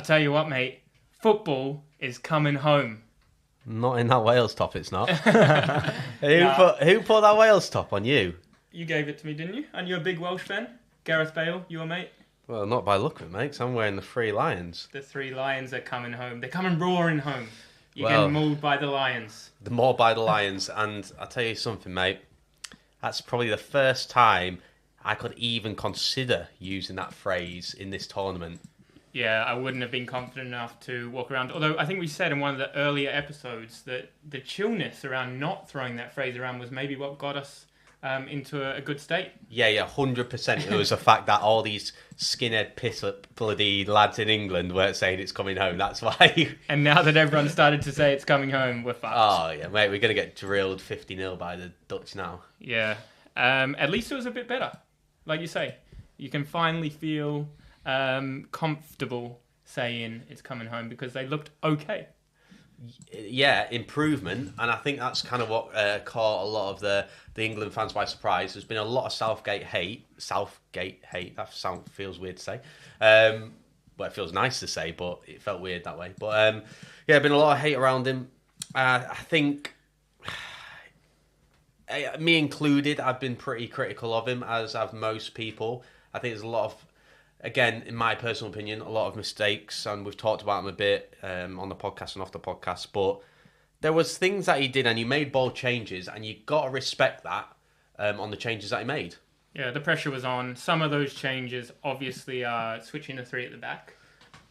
tell you what, mate. Football is coming home. Not in that Wales top, it's not. Who put that Wales top on you? You gave it to me, didn't you? And you're a big Welsh fan? Gareth Bale, your mate? Well, not by look of it, mate, 'cause I'm wearing the Three Lions. The Three Lions are coming home. They're coming roaring home. You're Well, getting mauled by the Lions. The more by the Lions. And I'll tell you something, mate. That's probably the first time I could even consider using that phrase in this tournament. Yeah, I wouldn't have been confident enough to walk around. Although I think we said in one of the earlier episodes that the chillness around not throwing that phrase around was maybe what got us into a good state. Yeah, 100%. It was the fact that all these skinhead piss bloody lads in England weren't saying it's coming home. That's why. And now that everyone started to say it's coming home, we're fucked. Oh, yeah, mate, we're going to get drilled 50-0 by the Dutch now. Yeah. At least it was a bit better. Like you say, you can finally feel comfortable saying it's coming home because they looked okay. Yeah, improvement, and I think that's kind of what caught a lot of the England fans by surprise. There's been a lot of Southgate hate. That feels weird to say. Well, it feels nice to say, but it felt weird that way. But yeah, been a lot of hate around him. I think, me included, I've been pretty critical of him, as have most people. I think there's a lot of, again, in my personal opinion, a lot of mistakes, and we've talked about them a bit on the podcast and off the podcast, but there was things that he did, and he made bold changes, and you got to respect that on the changes that he made. Yeah, the pressure was on. Some of those changes obviously are switching the three at the back.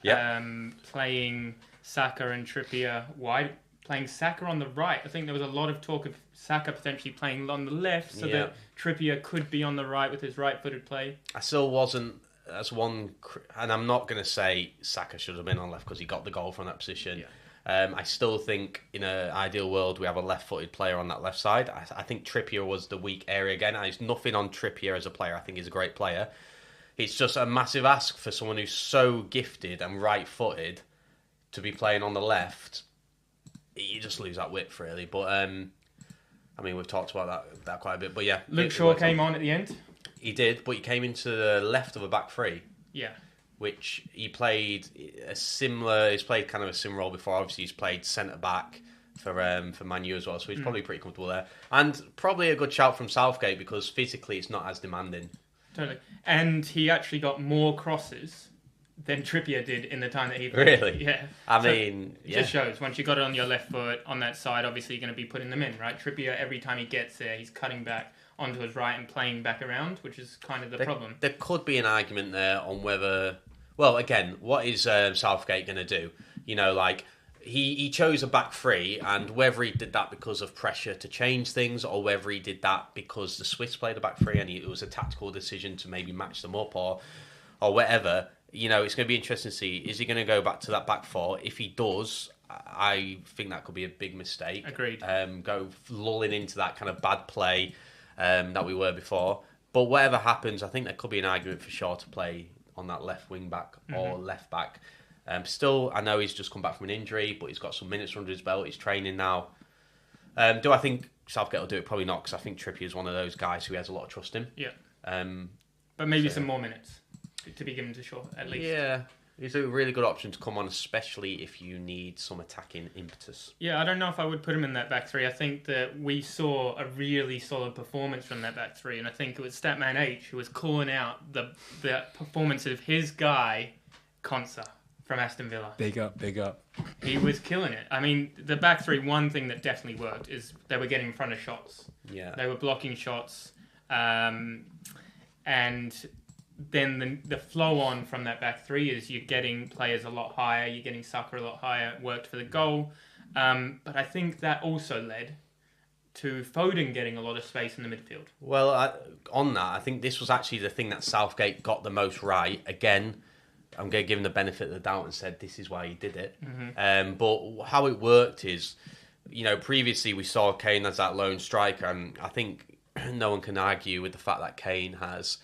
Yeah. Playing Saka and Trippier wide, playing Saka on the right. I think there was a lot of talk of Saka potentially playing on the left, so that Trippier could be on the right with his right-footed play. I still wasn't, as one, and I'm not going to say Saka should have been on left because he got the goal from that position. Yeah. I still think in an ideal world we have a left-footed player on that left side. I think Trippier was the weak area again. And it's nothing on Trippier as a player. I think he's a great player. It's just a massive ask for someone who's so gifted and right-footed to be playing on the left. You just lose that width, really. But I mean, we've talked about that quite a bit. But yeah, Luke Shaw came on at the end. He did, but he came into the left of a back three. Yeah. Which he played he's played kind of a similar role before. Obviously, he's played centre-back for Man U as well, so he's probably pretty comfortable there. And probably a good shout from Southgate because physically it's not as demanding. Totally. And he actually got more crosses than Trippier did in the time that he played. Really? Yeah. It just shows. Once you got it on your left foot, on that side, obviously you're going to be putting them in, right? Trippier, every time he gets there, he's cutting back onto his right and playing back around, which is kind of the problem. There could be an argument there on whether... Well, again, what is Southgate going to do? You know, like, he chose a back three, and whether he did that because of pressure to change things, or whether he did that because the Swiss played a back three and it was a tactical decision to maybe match them up or whatever, you know, it's going to be interesting to see. Is he going to go back to that back four? If he does, I think that could be a big mistake. Agreed. Go lulling into that kind of bad play that we were before. But whatever happens, I think there could be an argument for Shaw to play on that left wing back or left back. Still, I know he's just come back from an injury, but he's got some minutes under his belt. He's training now. Do I think Southgate will do it? Probably not, because I think Trippier is one of those guys who has a lot of trust in. Yeah. But maybe some more minutes to be given to Shaw, at least. Yeah. He's a really good option to come on, especially if you need some attacking impetus. Yeah, I don't know if I would put him in that back three. I think that we saw a really solid performance from that back three, and I think it was Statman H who was calling out the performance of his guy, Konsa, from Aston Villa. Big up. He was killing it. I mean, the back three, one thing that definitely worked is they were getting in front of shots. Yeah. They were blocking shots, and then the flow on from that back three is you're getting players a lot higher, you're getting Saka a lot higher, it worked for the goal. But I think that also led to Foden getting a lot of space in the midfield. Well, on that, I think this was actually the thing that Southgate got the most right. Again, I'm going to give him the benefit of the doubt and said this is why he did it. Mm-hmm. But how it worked is, you know, previously we saw Kane as that lone striker, and I think no one can argue with the fact that Kane has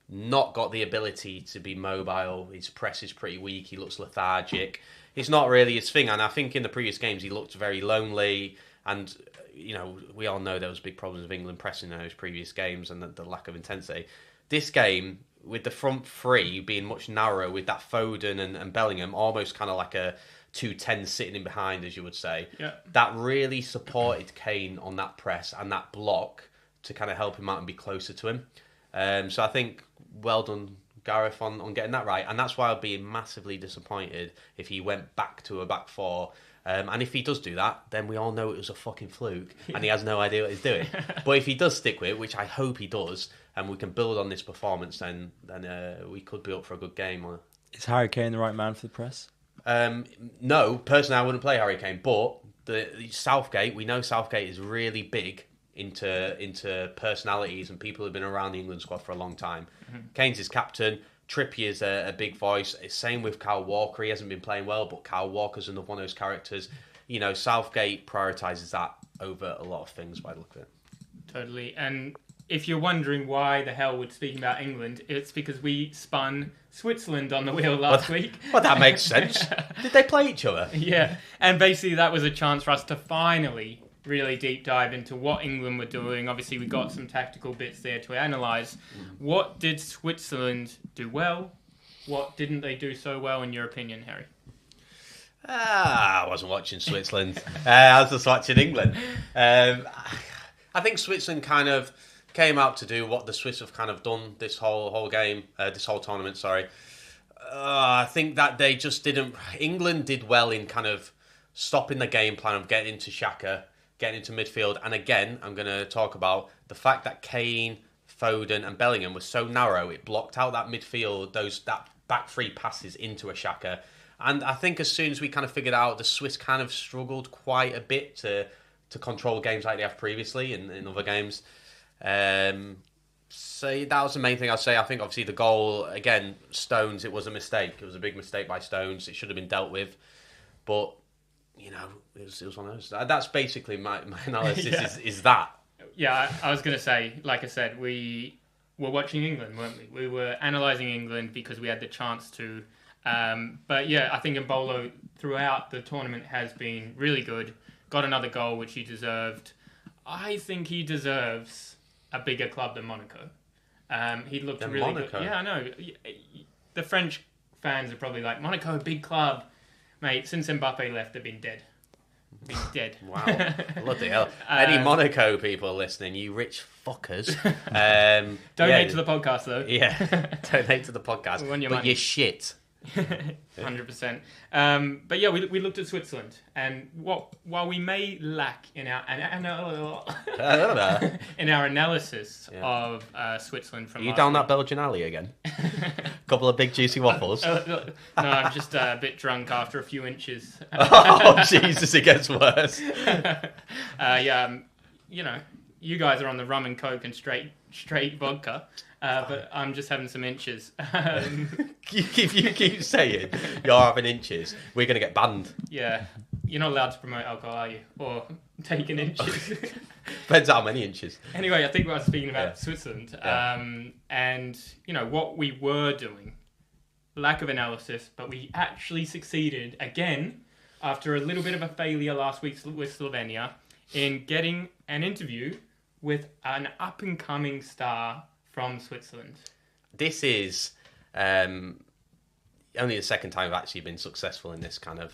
not got the ability to be mobile. His press is pretty weak. He looks lethargic. It's not really his thing. And I think in the previous games, he looked very lonely. And, you know, we all know there was big problems with England pressing in those previous games and the lack of intensity. This game, with the front three being much narrower, with that Foden and Bellingham almost kind of like a 2-10 sitting in behind, as you would say, that really supported Kane on that press and that block to kind of help him out and be closer to him. So I think well done, Gareth, on getting that right. And that's why I'll be massively disappointed if he went back to a back four. And if he does do that, then we all know it was a fucking fluke and he has no idea what he's doing. But if he does stick with it, which I hope he does, and we can build on this performance, then we could be up for a good game. Is Harry Kane the right man for the press? No, personally, I wouldn't play Harry Kane. But the Southgate, we know Southgate is really big into personalities and people who've been around the England squad for a long time. Kane's his captain. Trippier's a big voice. Same with Kyle Walker. He hasn't been playing well, but Kyle Walker's another one of those characters. You know, Southgate prioritises that over a lot of things by the look of it. Totally. And if you're wondering why the hell we're speaking about England, it's because we spun Switzerland on the wheel last week. Well, that makes sense. Did they play each other? Yeah. And basically that was a chance for us to finally really deep dive into what England were doing. Obviously, we got some tactical bits there to analyse. What did Switzerland do well? What didn't they do so well, in your opinion, Harry? I wasn't watching Switzerland. I was just watching England. I think Switzerland kind of came out to do what the Swiss have kind of done this whole game, this whole tournament, sorry. I think that they just didn't... England did well in kind of stopping the game plan of getting into Xhaka, getting into midfield. And again, I'm going to talk about the fact that Kane, Foden and Bellingham were so narrow, it blocked out that midfield, that back three passes into a Xhaka. And I think as soon as we kind of figured out, the Swiss kind of struggled quite a bit to control games like they have previously in other games. So that was the main thing I'd say. I think obviously the goal, again, Stones, it was a mistake. It was a big mistake by Stones. It should have been dealt with. But, you know, it was one of those. That's basically my analysis is that. Yeah, I was going to say, like I said, we were watching England, weren't we? We were analysing England because we had the chance to. But yeah, I think Embolo throughout the tournament has been really good. Got another goal, which he deserved. I think he deserves a bigger club than Monaco. He looked really Monaco. Good. Yeah, I know. The French fans are probably like, Monaco, big club. Mate, since Mbappe left, they've been dead. Wow. Bloody hell. Any Monaco people listening, you rich fuckers. Donate to the podcast, though. Yeah, donate to the podcast. But you're shit. 100%. But yeah, we looked at Switzerland, and while we may lack in our in our analysis of Switzerland from you down that Belgian alley again? Couple of big juicy waffles. No, I'm just a bit drunk after a few inches. Oh Jesus, it gets worse. You know, you guys are on the rum and coke and straight vodka. But I'm just having some inches. If you keep saying you're having inches, we're going to get banned. Yeah. You're not allowed to promote alcohol, are you? Or taking inches. Depends how many inches. Anyway, I think we were speaking about Switzerland. And, you know, what we were doing. Lack of analysis, but we actually succeeded, again, after a little bit of a failure last week with Slovenia, in getting an interview with an up-and-coming star from Switzerland. This is only the second time I've actually been successful in this kind of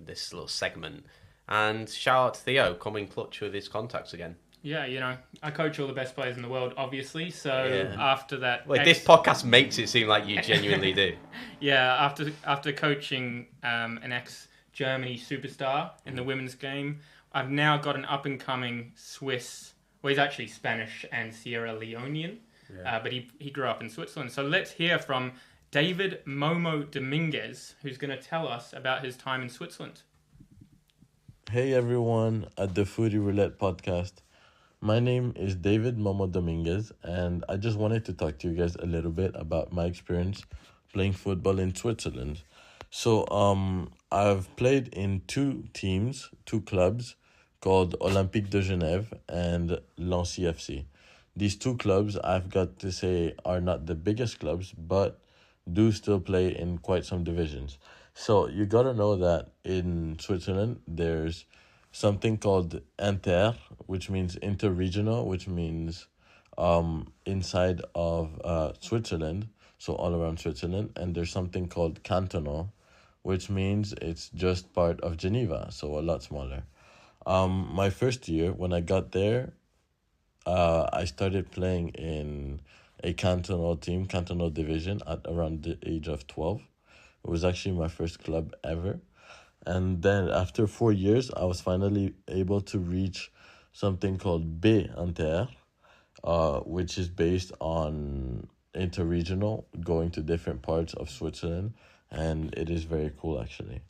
this little segment. And shout out to Theo, coming clutch with his contacts again. Yeah, you know, I coach all the best players in the world, obviously. So after that, this podcast makes it seem like you genuinely do. Yeah, after coaching an ex-Germany superstar in the women's game, I've now got an up-and-coming Swiss. Well, he's actually Spanish and Sierra Leonean. Yeah. But he grew up in Switzerland. So let's hear from David Momoh Dominguez, who's going to tell us about his time in Switzerland. Hey everyone at the Foodie Roulette podcast. My name is David Momoh Dominguez, and I just wanted to talk to you guys a little bit about my experience playing football in Switzerland. So I've played in two clubs called Olympique de Genève and Lancy FC. These two clubs, I've got to say, are not the biggest clubs, but do still play in quite some divisions. So you got to know that in Switzerland, there's something called Inter, which means interregional, which means inside of Switzerland, so all around Switzerland. And there's something called cantonal, which means it's just part of Geneva, so a lot smaller. My first year, when I got there, I started playing in a cantonal team, cantonal division, at around the age of 12. It was actually my first club ever. And then after 4 years, I was finally able to reach something called B Inter, which is based on interregional, going to different parts of Switzerland. And it is very cool, actually.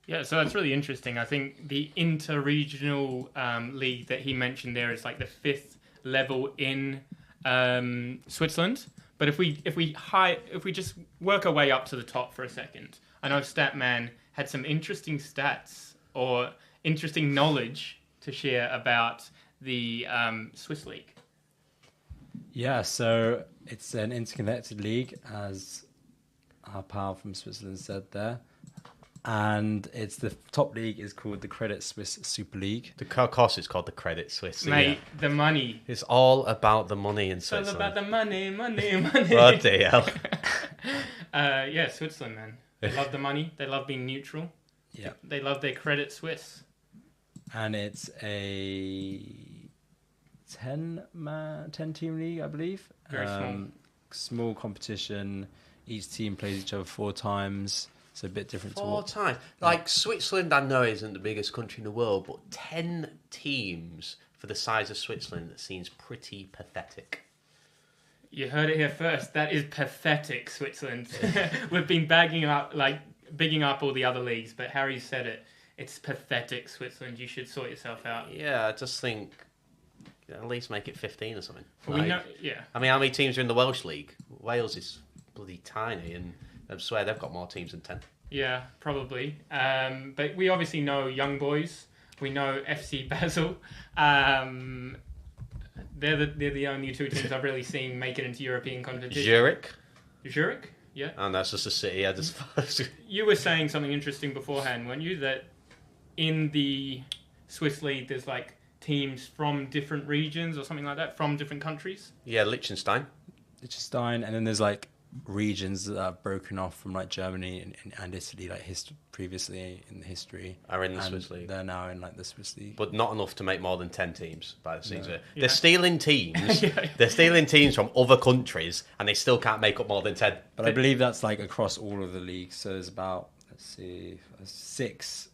Yeah, so that's really interesting. I think the interregional league that he mentioned there is like the 5th level in Switzerland. But if we just work our way up to the top for a second, I know Statman had some interesting stats or interesting knowledge to share about the Swiss league. Yeah, so it's an interconnected league, as our pal from Switzerland said there. And it's the top league is called the Credit Suisse Super League. Of course, it's called the Credit Suisse. Mate, the money. It's all about the money in It's all Switzerland. about the money. Oh, dear. Yeah, Switzerland, man. They love the money. They love being neutral. Yeah. They love their Credit Suisse. And it's a 10-team league, I believe. Very small. Small competition. Each team plays each other 4 times. It's a bit different to 4 what... times. Like, Switzerland, I know, isn't the biggest country in the world, but 10 teams for the size of Switzerland, that seems pretty pathetic. You heard it here first. That is pathetic, Switzerland. We've been bigging up all the other leagues, but Harry said it. It's pathetic, Switzerland. You should sort yourself out. Yeah, I just think at least make it 15 or something. We know, yeah. I mean, how many teams are in the Welsh League? Wales is bloody tiny, and I swear they've got more teams than 10. Yeah, probably. But we obviously know Young Boys. We know FC Basel. They're the only 2 teams I've really seen make it into European competition. Zurich, yeah. And that's just a city. I just You were saying something interesting beforehand, weren't you? That in the Swiss league, there's like teams from different regions or something like that, from different countries. Yeah, Liechtenstein, and then there's like regions that are broken off from like Germany and Italy, like previously in the history, are in the Swiss league. They're now in like the Swiss league, but not enough to make more than 10 teams by the seams of it. Yeah. They're stealing teams. Yeah. They're stealing teams from other countries, and they still can't make up more than 10. but I believe that's like across all of the leagues. So there's about six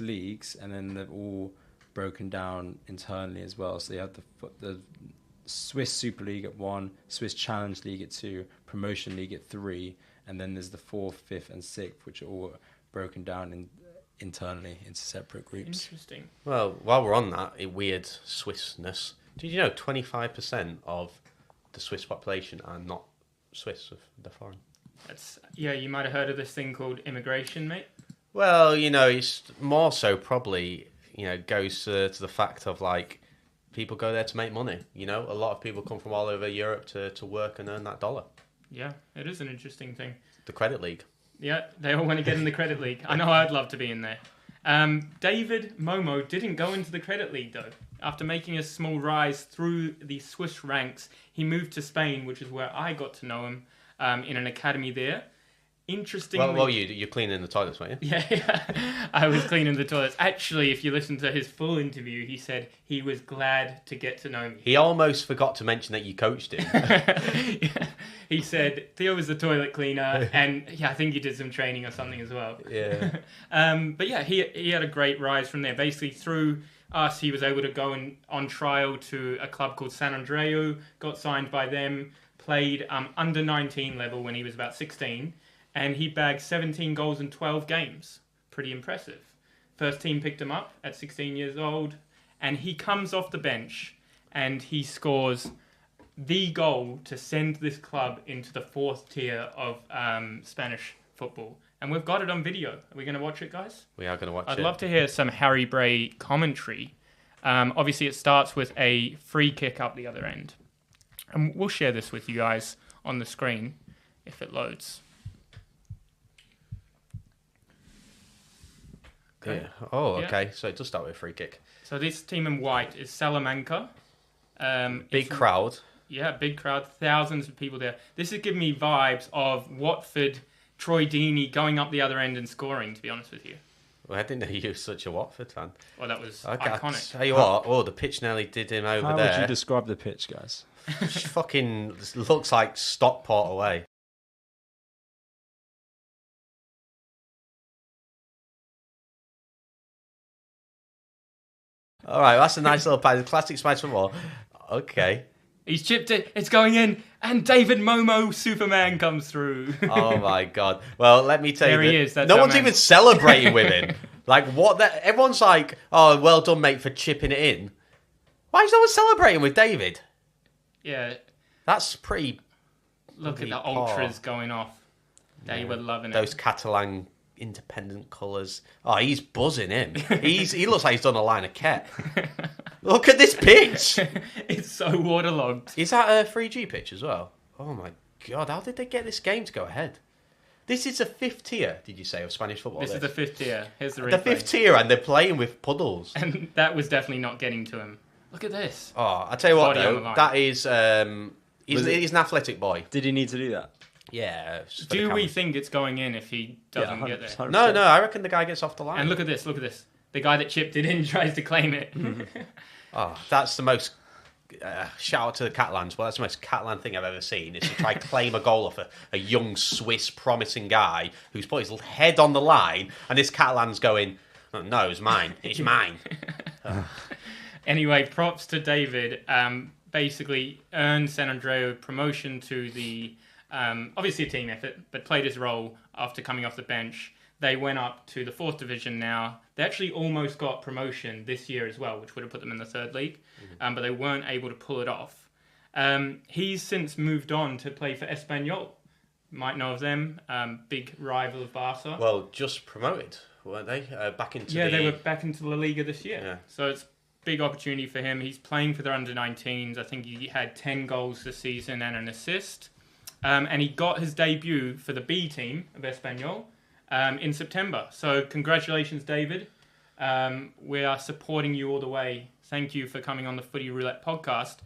leagues, and then they've all broken down internally as well. So you have the Swiss Super League at 1, Swiss Challenge League at 2, Promotion League at 3, and then there's the 4th, 5th, and 6th, which are all broken down internally into separate groups. Interesting. Well, while we're on that weird Swissness, did you know 25% of the Swiss population are not Swiss, they're foreign? You might have heard of this thing called immigration, mate. Well, it's more so probably, goes to the fact of like, people go there to make money. A lot of people come from all over Europe to work and earn that dollar. Yeah, it is an interesting thing. The Credit League. Yeah, they all want to get in the Credit League. I know I'd love to be in there. David Momoh didn't go into the Credit League, though. After making a small rise through the Swiss ranks, he moved to Spain, which is where I got to know him, in an academy there. Interestingly... Well, you're cleaning the toilets, weren't you? Yeah, I was cleaning the toilets. Actually, if you listen to his full interview, he said he was glad to get to know me. He almost forgot to mention that you coached him. Yeah. He said Theo was the toilet cleaner, and I think he did some training or something as well. Yeah. But yeah, he had a great rise from there. Basically, through us, he was able to go on trial to a club called San Andreu, got signed by them, played under 19 level when he was about 16, and he bagged 17 goals in 12 games. Pretty impressive. First team picked him up at 16 years old, and he comes off the bench and he scores the goal to send this club into the 4th tier of Spanish football. And we've got it on video. Are we going to watch it, guys? We are going to watch it. I'd love to hear some Harry Bray commentary. Obviously, it starts with a free kick up the other end. And we'll share this with you guys on the screen if it loads. Okay. Yeah. Oh, okay. So it does start with a free kick. So this team in white is Salamanca. Big crowd. Yeah, big crowd, thousands of people there. This is giving me vibes of Watford, Troy Deeney going up the other end and scoring, to be honest with you. Well, I didn't know you were such a Watford fan. Well, that was Okay, iconic. tell you what, the pitch nearly did him over How there. would you describe the pitch, guys? Fucking looks like Stockport away. All right, that's a nice little pass. Classic Spanish football. Okay. He's chipped it, it's going in, and David Momoh Superman comes through. Oh my god. Well, let me tell There you, he is, that no one's dumbass. even celebrating with him. Like what? Everyone's like, "Oh, well done, mate, for chipping it in." Why is no one celebrating with David? Yeah, That's pretty. look at the Bloody ultras going off. They were loving it. Those Catalan independent colours. Oh, he's buzzing him. He looks like he's done a line of Ket. Look at this pitch. It's so waterlogged. Is that a 3G pitch as well? Oh my god, how did they get this game to go ahead? This is the 5th tier, did you say, of Spanish football? This is the 5th tier. Here's the the replay. 5th tier, and they're playing with puddles. And that was definitely not getting to him. Look at this. Oh, I tell you what, Body on the though, line. that is he's an athletic boy. Did he need to do that? Yeah. it's for the Do we cameras. think it's going in if he doesn't get there? 100%. No, I reckon the guy gets off the line. And look at this, look at this. The guy that chipped it in tries to claim it. Oh, that's the most. Shout out to the Catalans. Well, that's the most Catalan thing I've ever seen. Is to try claim a goal off a young Swiss promising guy who's put his head on the line, and this Catalan's going, "Oh, no, it's mine. It's mine." Anyway, props to David. Basically earned San Andreu promotion to the, obviously a team effort, but played his role after coming off the bench. They went up to the 4th division now. They actually almost got promotion this year as well, which would have put them in the 3rd league, but they weren't able to pull it off. He's since moved on to play for Espanyol. Might know of them, big rival of Barca. Well, just promoted, weren't they? Back into Yeah, the... they were back into La Liga this year. Yeah. So it's big opportunity for him. He's playing for their under-19s. I think he had 10 goals this season and an assist. And he got his debut for the B team of Espanyol in September. So congratulations, David. We are supporting you all the way. Thank you for coming on the Footy Roulette podcast.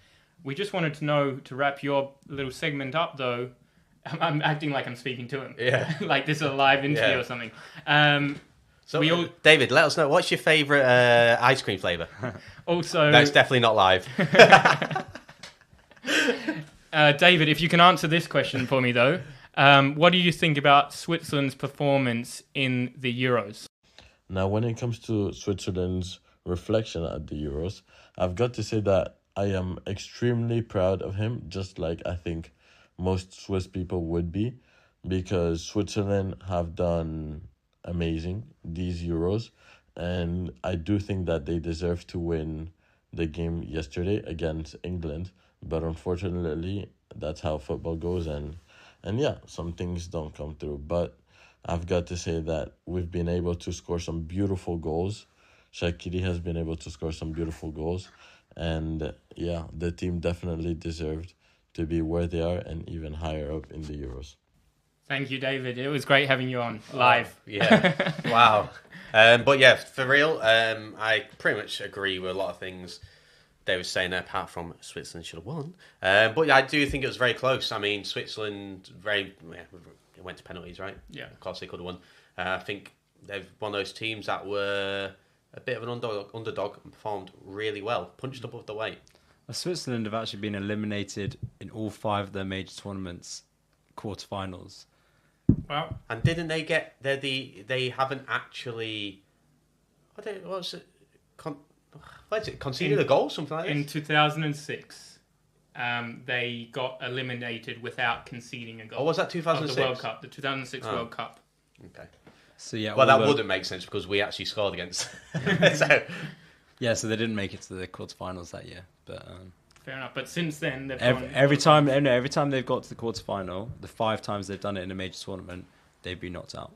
We just wanted to know, to wrap your little segment up, though, I'm acting like I'm speaking to him. Yeah. Like this is a live interview Yeah. or something. So, we all- David, let us know, what's your favourite ice cream flavour? Also... No, it's definitely not live. David, if you can answer this question for me, though. What do you think about Switzerland's performance in the Euros? Now, when it comes to Switzerland's reflection at the Euros, I've got to say that I am extremely proud of him, just like I think most Swiss people would be, because Switzerland have done amazing these Euros, and I do think that they deserve to win the game yesterday against England, but unfortunately, that's how football goes, and yeah, some things don't come through, but I've got to say that we've been able to score some beautiful goals. Shaqiri has been able to score some beautiful goals. And yeah, the team definitely deserved to be where they are and even higher up in the Euros. Thank you, David. It was great having you on live. Yeah. Wow. But yeah, for real, I pretty much agree with a lot of things they were saying there, apart from Switzerland should have won. But yeah, I do think it was very close. I mean, Switzerland it went to penalties, right? Yeah. Of course they could have won. I think they're one of those teams that were a bit of an underdog and performed really well, punched above the weight. Switzerland have actually been eliminated in all 5 of their major tournaments, quarterfinals. Well, And didn't they get... They haven't actually... What was it? What is it? Conceded a goal, something like in this? 2006, they got eliminated without conceding a goal. Or was that Of 2006? the World Cup, the 2006 World Cup. Okay. So yeah, Well, all that the- wouldn't make sense because we actually scored against. So, Yeah, so they didn't make it to the quarterfinals that year. But Fair enough. But since then, they've every time they've got to the quarterfinal, the 5 times they've done it in a major tournament, they've been knocked out.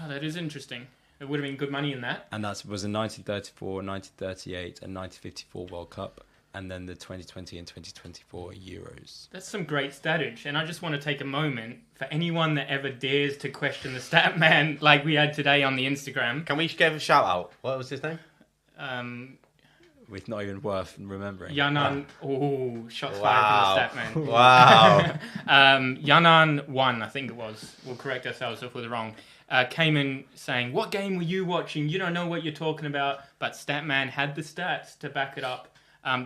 That is interesting. There would have been good money in that. And that was in 1934, 1938, and 1954 World Cup, and then the 2020 and 2024 Euros. That's some great statage, and I just want to take a moment for anyone that ever dares to question the stat man like we had today on the Instagram. can we give a shout out? What was his name? It's not even worth remembering. Yanan, shots Wow. fired from the stat man. Wow. Yanan 1, I think it was. We'll correct ourselves if we're wrong. Came in saying, "What game were you watching? You don't know what you're talking about." But Statman had the stats to back it up.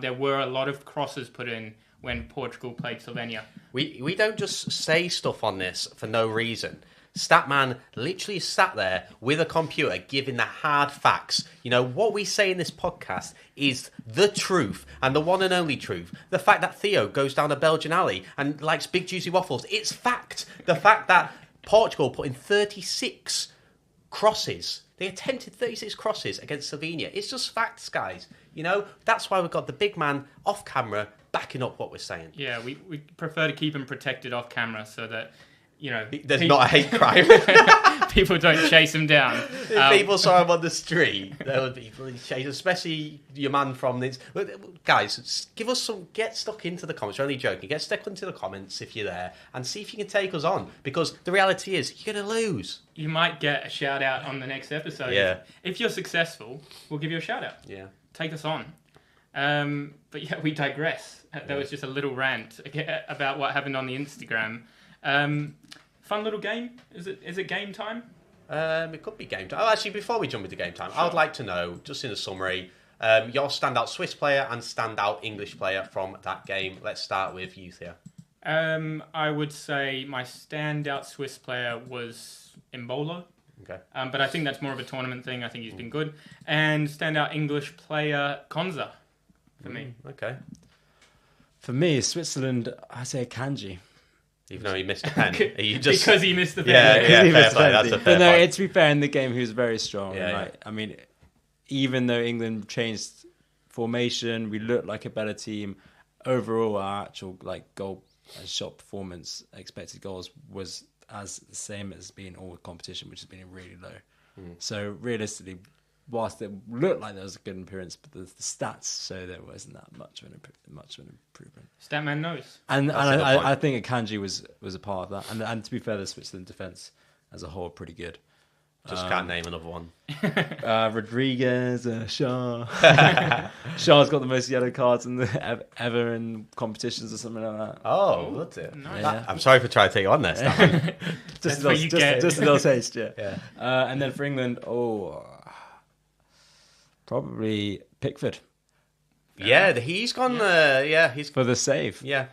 There were a lot of crosses put in when Portugal played Slovenia. We don't just say stuff on this for no reason. Statman literally sat there with a computer giving the hard facts. You know, what we say in this podcast is the truth and the one and only truth. The fact that Theo goes down a Belgian alley and likes big juicy waffles, it's fact. The fact that Portugal put in 36 crosses. They attempted 36 crosses against Slovenia. It's just facts, guys. You know, that's why we've got the big man off camera backing up what we're saying. Yeah, we prefer to keep him protected off camera so that, you know... There's not a hate crime. People don't chase him down. If people saw him on the street, there would be bloody chase, especially your man from this. Guys, give us some. Get stuck into the comments. We're only joking. Get stuck into the comments if you're there, and see if you can take us on. Because the reality is, you're gonna lose. You might get a shout out on the next episode. Yeah. If you're successful, we'll give you a shout out. Yeah. Take us on. But yeah, we digress. That was just a little rant about what happened on the Instagram. Fun little game. Is it game time? It could be game time. Oh, actually, before we jump into game time, I would like to know, just in a summary, your standout Swiss player and standout English player from that game. Let's start with you, Theo. I would say my standout Swiss player was Mbolo. Okay. But I think that's more of a tournament thing. I think he's been good. And standout English player, Konza, for me. Okay. For me, Switzerland, I say Kanji. Even though he missed a pen. Are you just... Because he missed the pen. Yeah, fair play. That's a fair But no, point. to be fair, in the game, he was very strong. Yeah, right? I mean, even though England changed formation, we looked like a better team. Overall, our actual goal and shot performance, expected goals, was as the same as being all competition, which has been really low. So realistically, whilst it looked like there was a good appearance, but the stats show there wasn't that much of an improvement. Statman knows. And That's a good point. I think Akanji was a part of that. And to be fair, the Switzerland defence as a whole are pretty good. Just can't name another one. Rodriguez, Shaw. Shaw's got the most yellow cards ever in competitions or something like that. Oh, that's it. Nice. Yeah. I'm sorry for trying to take you on there, Stan. That's what you get. Just a little taste, yeah. Yeah. And then for England, probably Pickford Yeah, he's gone. He's for the save. Yeah.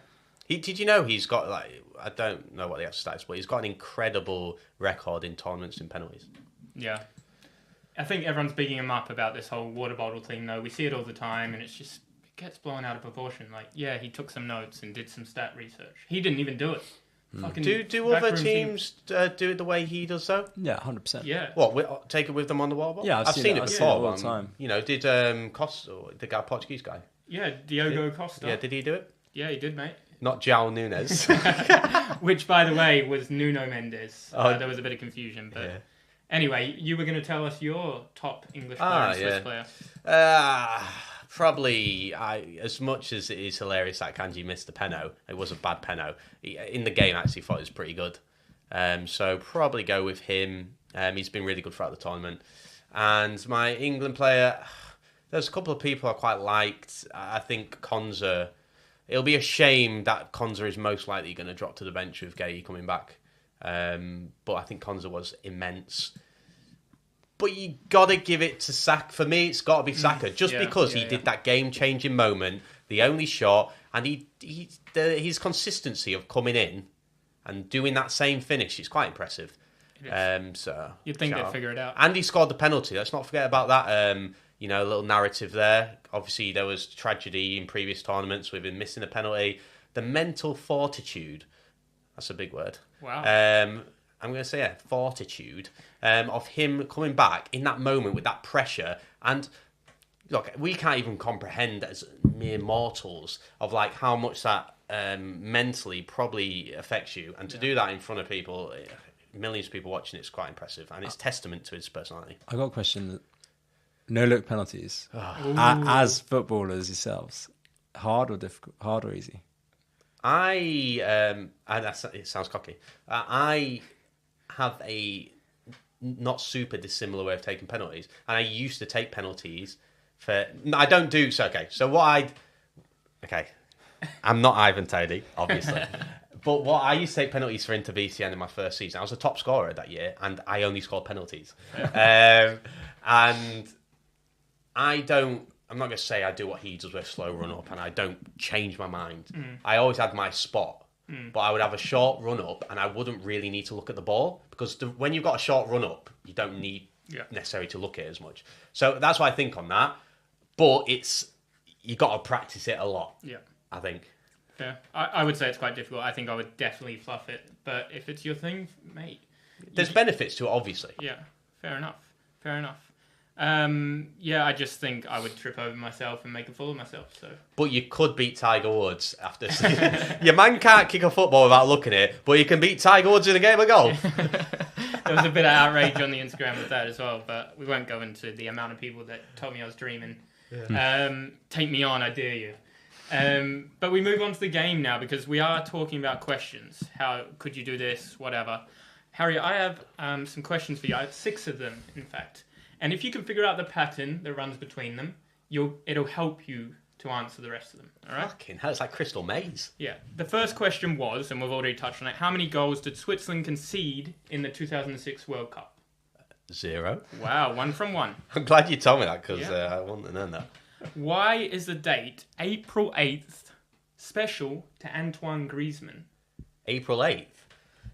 Did you know he's got, I don't know what the actual stats, but he's got an incredible record in tournaments and penalties. Yeah. I think everyone's bigging him up about this whole water bottle thing, though. We see it all the time, and it gets blown out of proportion. He took some notes and did some stat research. He didn't even do it. Fucking Do other backroom team do it the way he does, though? Yeah, 100%. Yeah. What, take it with them on the water bottle? Yeah, I've seen it it before. all the time. You know, did Costa, the guy, Portuguese guy? Yeah, Diogo Costa. Yeah, did he do it? Yeah, he did, mate. Not João Nunes. Which, by the way, was Nuno Mendes. Oh. There was a bit of confusion, but Yeah. anyway, you were going to tell us your top English player and Swiss player. Probably, as much as it is hilarious that Kanji missed the penno, it was a bad penno. In the game, I actually thought it was pretty good. So probably go with him. He's been really good throughout the tournament. And my England player, there's a couple of people I quite liked. I think Konza. It'll be a shame that Konza is most likely going to drop to the bench with Gay coming back. But I think Konza was immense. But you got to give it to Saka. For me, it's got to be Saka. Just because he did that game-changing moment, the only shot, and his consistency of coming in and doing that same finish is quite impressive. So You'd think they'd figure it out. And he scored the penalty. Let's not forget about that. A little narrative there. Obviously, there was tragedy in previous tournaments with him missing a penalty. The mental fortitude, that's a big word. Wow. I'm going to say fortitude of him coming back in that moment with that pressure. And look, we can't even comprehend as mere mortals of how much that mentally probably affects you. And to do that in front of people, millions of people watching, it's quite impressive. And it's testament to his personality. I got a question. No look penalties. As footballers yourselves, hard or difficult? Hard or easy? It sounds cocky. I have a not super dissimilar way of taking penalties, and I used to take penalties No, I don't do so. Okay, so I'm not Ivan Toney, obviously. But what I used to take penalties for Inter VCN in my first season. I was a top scorer that year, and I only scored penalties. And I'm not going to say I do what he does with slow run up, and I don't change my mind. I always had my spot, but I would have a short run up, and I wouldn't really need to look at the ball because when you've got a short run up, you don't need necessarily to look at it as much. So that's what I think on that. But you got to practice it a lot. Yeah, I think. Yeah, I would say it's quite difficult. I think I would definitely fluff it. But if it's your thing, mate... There's benefits to it, obviously. Yeah, fair enough. I just think I would trip over myself and make a fool of myself. So, but you could beat Tiger Woods after... Your man can't kick a football without looking at it, but you can beat Tiger Woods in a game of golf. There was a bit of outrage on the Instagram with that as well, but we won't go into the amount of people that told me I was dreaming. Yeah. Take me on, I dare you. But we move on to the game now because we are talking about questions. How could you do this? Whatever. Harry, I have some questions for you. I have 6 of them, in fact. And if you can figure out the pattern that runs between them, it'll help you to answer the rest of them. All right? Fucking hell, it's like Crystal Maze. Yeah. The first question was, and we've already touched on it, how many goals did Switzerland concede in the 2006 World Cup? 0. Wow, 1 from 1. I'm glad you told me that because I wouldn't have known that. Why is the date April 8th special to Antoine Griezmann? April 8th?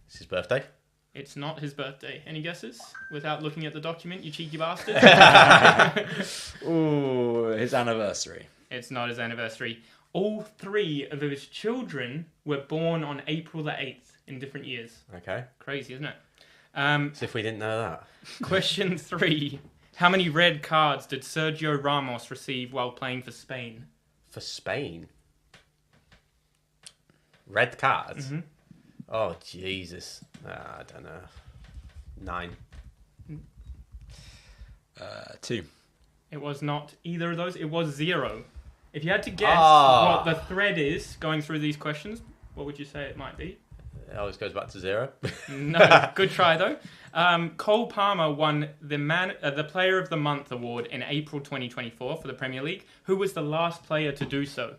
It's his birthday. It's not his birthday. Any guesses? Without looking at the document, you cheeky bastard. Ooh, his anniversary. It's not his anniversary. All 3 of his children were born on April the 8th in different years. Okay. Crazy, isn't it? As if we didn't know that. Question 3. How many red cards did Sergio Ramos receive while playing for Spain? For Spain? Red cards? Mm-hmm. Oh, Jesus. I don't know. 9. 2. It was not either of those. It was 0. If you had to guess what the thread is going through these questions, what would you say it might be? It always goes back to 0. No, good try though. Cole Palmer won the Player of the Month award in April 2024 for the Premier League. Who was the last player to do so?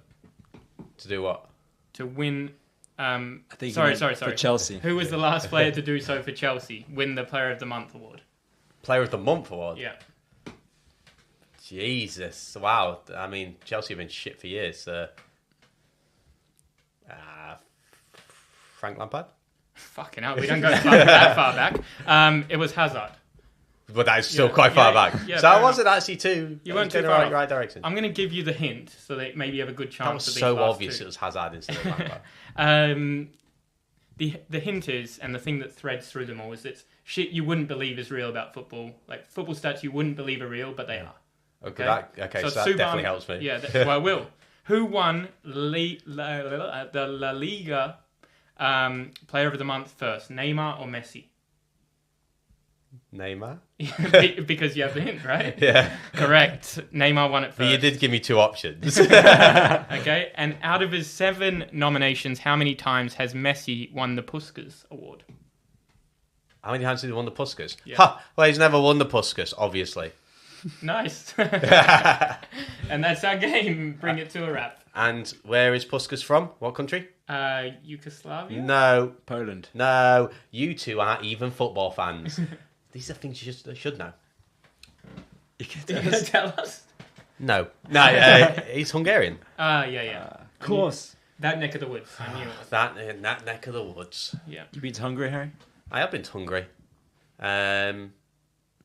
To do what? To win... I think sorry. For Chelsea. Who was the last player to do so for Chelsea? Win the Player of the Month award. Player of the Month award? Yeah. Jesus. Wow. I mean, Chelsea have been shit for years. Frank Lampard? Fucking hell, we don't go that far back. It was Hazard. But that is still quite far back. Yeah, so I wasn't actually too... You weren't too going far in the right direction. I'm going to give you the hint so that maybe you have a good chance. That was so obvious it was Hazard instead of Lampard. The hint is, and the thing that threads through them all, is it's shit you wouldn't believe is real about football. Like football stats you wouldn't believe are real, but they are. Okay, so that definitely helps me. Yeah, well, I will. Who won the La Liga Player of the Month first, Neymar or Messi? Neymar? Because you have the hint, right? Yeah. Correct. Neymar won it first. But you did give me 2 options. Okay, and out of his 7 nominations, how many times has Messi won the Puskas award? How many times did he won the Puskas? Yeah. Ha! Well, he's never won the Puskas, obviously. Nice. And that's our game. Bring it to a wrap. And where is Puskas from? What country? Yugoslavia? No. Poland. No. You two aren't even football fans. These are things you should know. You going to tell us? No. He's Hungarian. Yeah. Of course. That neck of the woods. I knew it. That neck of the woods. Yeah. You been to Hungary, Harry? I have been to Hungary.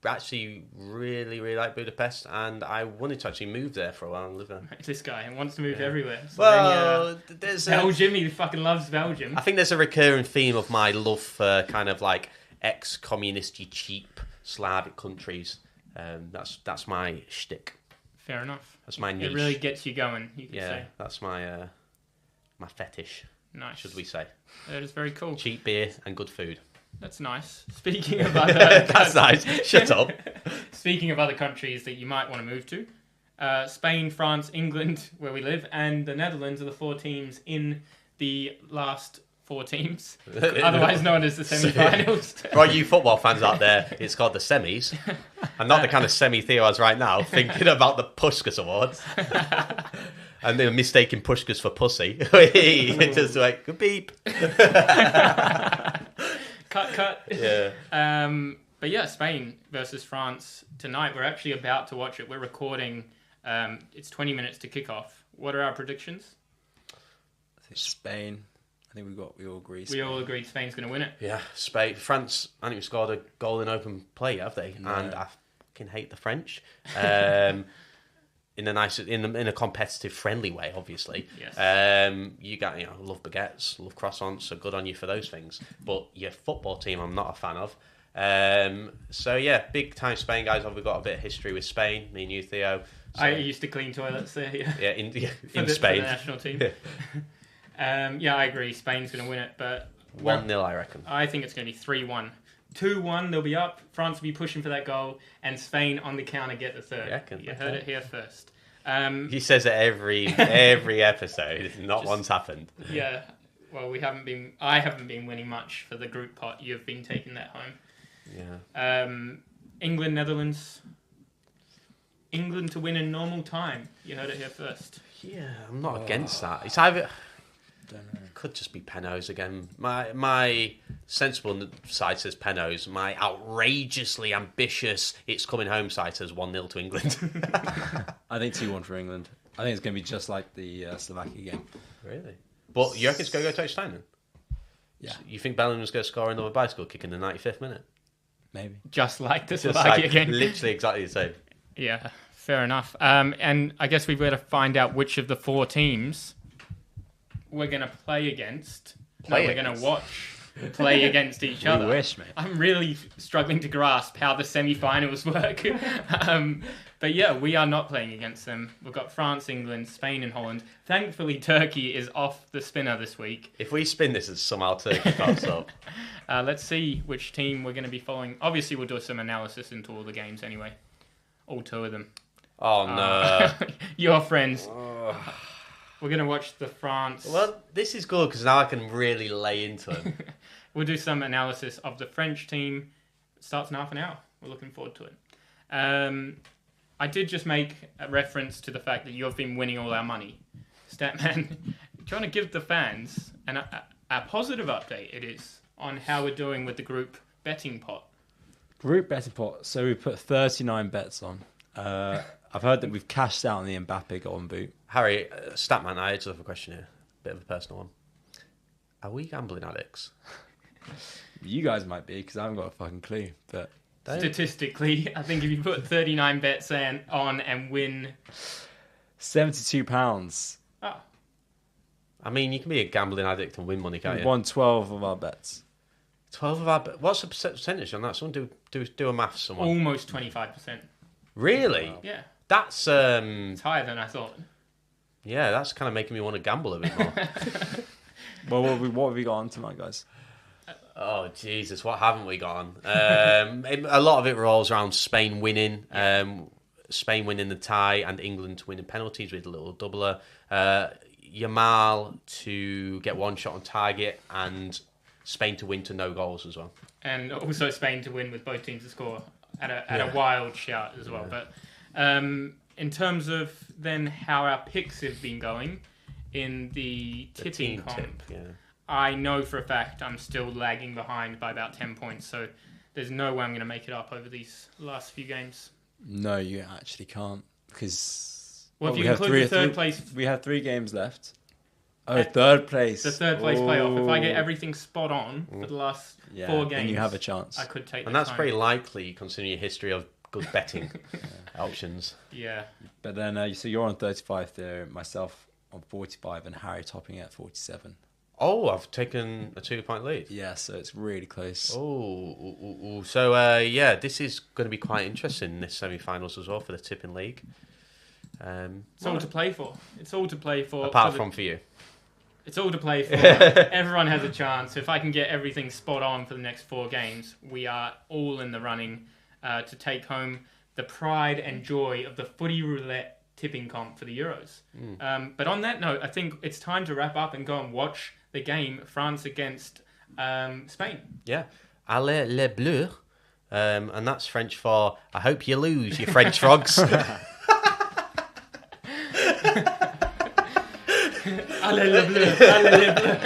Actually really, really like Budapest, and I wanted to actually move there for a while and live there. This guy wants to move everywhere. So well, there's Belgium. He fucking loves Belgium. I think there's a recurring theme of my love for kind of like ex-communisty, cheap Slavic countries. That's my shtick. Fair enough. That's my niche. It really gets you going. You could say. That's my my fetish. Nice. Should we say? That is very cool. Cheap beer and good food. That's nice. Speaking of other... That's nice. Shut up. Speaking of other countries that you might want to move to, Spain, France, England, where we live, and the Netherlands are the 4 teams in the last 4 teams, otherwise known as the semi-finals. Right, you football fans out there, it's called the semis. I'm not the kind of semi Theo has right now, thinking about the Puskas Awards. And they're mistaking Pushkas for pussy. Just like, beep. Cut. Yeah. But yeah, Spain versus France tonight. We're actually about to watch it. We're recording. It's 20 minutes to kick off. What are our predictions? I think Spain. I think we all agree. We all agreed Spain's going to win it. Yeah, Spain. France haven't even scored a goal in open play, have they? No. And I fucking hate the French. In a competitive, friendly way, obviously. Yes. Love baguettes, love croissants, so good on you for those things. But your football team, I'm not a fan of. So yeah, big time Spain guys. We've got a bit of history with Spain. Me and you, Theo. So, I used to clean toilets there. Yeah, in for Spain, the national team. Yeah, I agree. Spain's going to win it, but 1-0, I reckon. I think it's going to be 3-1. 2-1, they'll be up. France will be pushing for that goal, and Spain on the counter get the third. You heard it here first. He says it every episode. Not once happened. Yeah. Well, I haven't been winning much for the group pot. You've been taking that home. Yeah. England, Netherlands. England to win in normal time. You heard it here first. Yeah, I'm not against that. It's either. Don't know. Could just be Penos again. My sensible side says Penos. My outrageously ambitious it's coming home side says 1-0 to England. I think 2-1 for England. I think it's going to be just like the Slovakia game. Really? But you reckon it's going to go to extra time then? Yeah. You think Bellingham's going to score another bicycle kick in the 95th minute? Maybe. Just like the Just Slovakia like, game. literally exactly the same. Yeah, fair enough. And I guess we've got to find out which of the 4 teams we're going to play against. We're going to watch play against each other. We wish, mate. I'm really struggling to grasp how the semi-finals work. But yeah, we are not playing against them. We've got France, England, Spain and Holland. Thankfully, Turkey is off the spinner this week. If we spin this as somehow Turkey pops up. Let's see which team we're going to be following. Obviously, we'll do some analysis into all the games anyway. All 2 of them. Oh, no. Your friends. We're going to watch the France. Well, this is good because now I can really lay into them. We'll do some analysis of the French team. It starts in half an hour. We're looking forward to it. I did just make a reference to the fact that you've been winning all our money. Statman, trying to give the fans a positive update, it is, on how we're doing with the group betting pot. Group betting pot. So we put 39 bets on. I've heard that we've cashed out on the Mbappe golden boot. Harry, Statman, I just have a question here. Bit of a personal one. Are we gambling addicts? You guys might be, because I haven't got a fucking clue. But Statistically, I think if you put 39 bets on and win... £72. Oh. I mean, you can be a gambling addict and win money, can't We you? won 12 of our bets. 12 of our... What's the percentage on that? Someone do a math, someone. Almost 25%. Really? Wow. Yeah. That's... It's higher than I thought. Yeah, that's kind of making me want to gamble a bit more. Well, what have we got on tonight, guys? Oh, Jesus, what haven't we got on? A lot of it rolls around Spain winning. Spain winning the tie and England winning penalties with a little doubler. Yamal to get 1 shot on target and Spain to win to no goals as well. And also Spain to win with both teams to score at a wild shout as well. Yeah. But in terms of then how our picks have been going in the tipping comp, I know for a fact I'm still lagging behind by about 10 points. So there's no way I'm going to make it up over these last few games. No, you actually can't. Because... Well, if you include the third place... We have 3 games left. Oh, third place. The third place playoff. If I get everything spot on for the last 4 games... then you have a chance. I could take And that's very likely considering your history of good betting options. Yeah. But then, so you're on 35 there, myself on 45, and Harry topping at 47. Oh, I've taken a 2-point lead. Yeah, so it's really close. So this is going to be quite interesting in this semi-finals as well for the tipping league. It's all to play for. It's all to play for. Apart from for you. It's all to play for. Everyone has a chance. If I can get everything spot on for the next 4 games, we are all in the running to take home the pride and joy of the footy roulette tipping comp for the Euros. But on that note, I think it's time to wrap up and go and watch the game France against Spain. Yeah. Allez les bleus. And that's French for I hope you lose, you French frogs. Allez les bleus, allez les bleus.